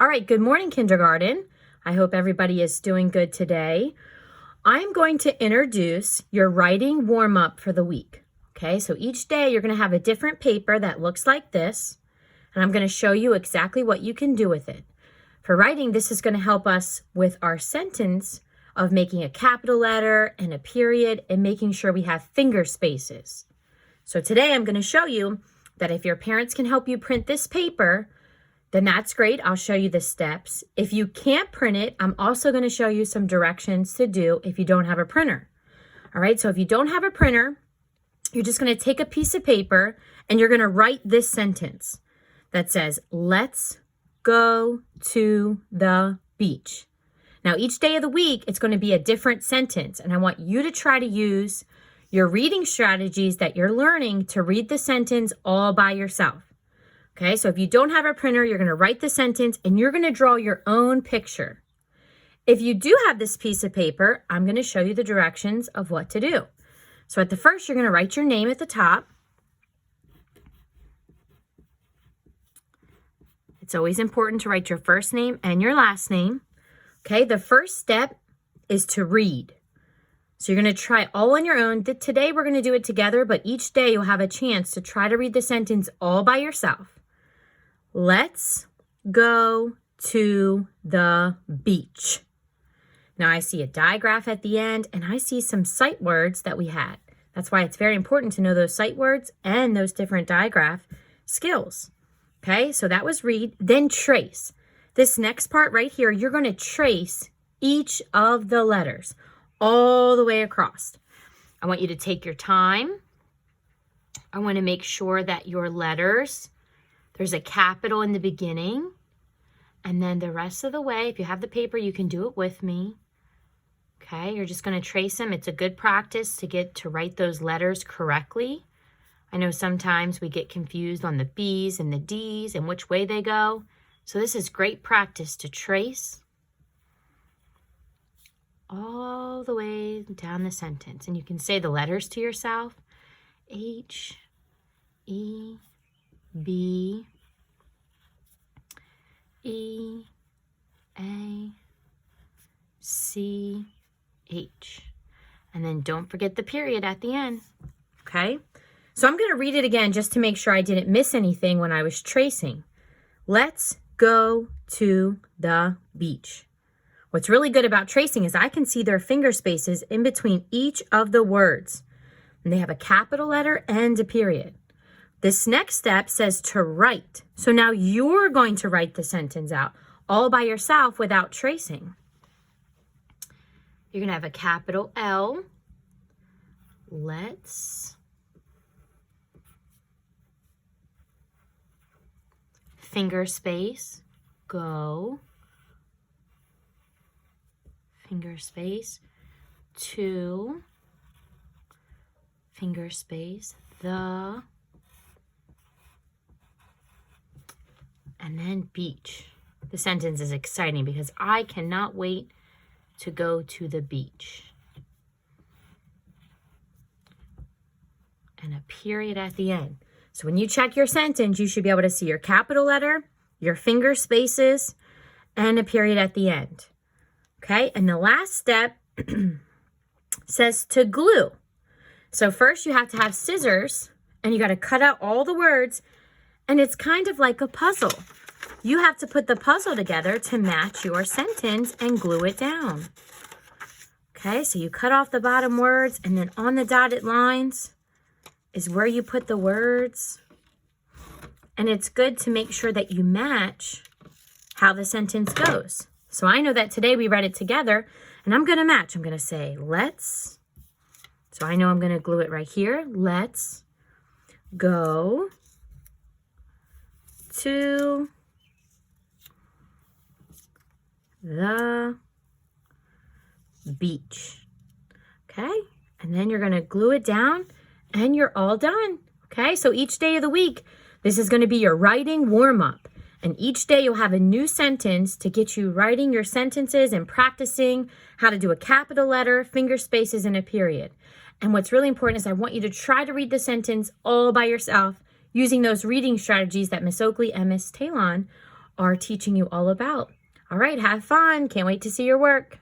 All right, good morning, kindergarten. I hope everybody is doing good today. I'm going to introduce your writing warm-up for the week. Okay, so each day you're going to have a different paper that looks like this, and I'm going to show you exactly what you can do with it. For writing, this is going to help us with our sentence of making a capital letter and a period and making sure we have finger spaces. So today I'm going to show you that if your parents can help you print this paper, then that's great. I'll show you the steps. If you can't print it, I'm also going to show you some directions to do if you don't have a printer. All right, so if you don't have a printer, you're just going to take a piece of paper and you're going to write this sentence that says, "Let's go to the beach." Now, each day of the week, it's going to be a different sentence, and I want you to try to use your reading strategies that you're learning to read the sentence all by yourself. Okay, so if you don't have a printer, you're going to write the sentence and you're going to draw your own picture. If you do have this piece of paper, I'm going to show you the directions of what to do. So at the first, you're going to write your name at the top. It's always important to write your first name and your last name. Okay, the first step is to read. So you're going to try all on your own. Today, we're going to do it together, but each day you'll have a chance to try to read the sentence all by yourself. Let's go to the beach. Now I see a digraph at the end and I see some sight words that we had. That's why it's very important to know those sight words and those different digraph skills. Okay, so that was read, then trace. This next part right here, you're going to trace each of the letters all the way across. I want you to take your time. I want to make sure that your letters, there's a capital in the beginning, and then the rest of the way, if you have the paper, you can do it with me. Okay, you're just going to trace them. It's a good practice to get to write those letters correctly. I know sometimes we get confused on the B's and the D's and which way they go. So this is great practice to trace all the way down the sentence. And you can say the letters to yourself. H, E, B, E, A, C, H. And then don't forget the period at the end. Okay? So I'm going to read it again just to make sure I didn't miss anything when I was tracing. Let's go to the beach. What's really good about tracing is I can see their finger spaces in between each of the words. And they have a capital letter and a period. This next step says to write. So now you're going to write the sentence out all by yourself without tracing. You're going to have a capital L. Let's. Finger space. Go. Finger space. To. Finger space. The. And then beach. The sentence is exciting because I cannot wait to go to the beach. And a period at the end. So when you check your sentence, you should be able to see your capital letter, your finger spaces, and a period at the end. Okay, and the last step says to glue. So first you have to have scissors and you got to cut out all the words. And it's kind of like a puzzle. You have to put the puzzle together to match your sentence and glue it down. Okay, so you cut off the bottom words and then on the dotted lines is where you put the words. And it's good to make sure that you match how the sentence goes. So I know that today we read it together and I'm going to match. I'm going to say, let's. So I know I'm going to glue it right here. Let's go to the beach. Okay, and then you're going to glue it down and you're all done. Okay, so each day of the week, this is going to be your writing warm-up. And each day you'll have a new sentence to get you writing your sentences and practicing how to do a capital letter, finger spaces, and a period. And what's really important is I want you to try to read the sentence all by yourself using those reading strategies that Miss Oakley and Miss Talon are teaching you all about. All right, have fun. Can't wait to see your work.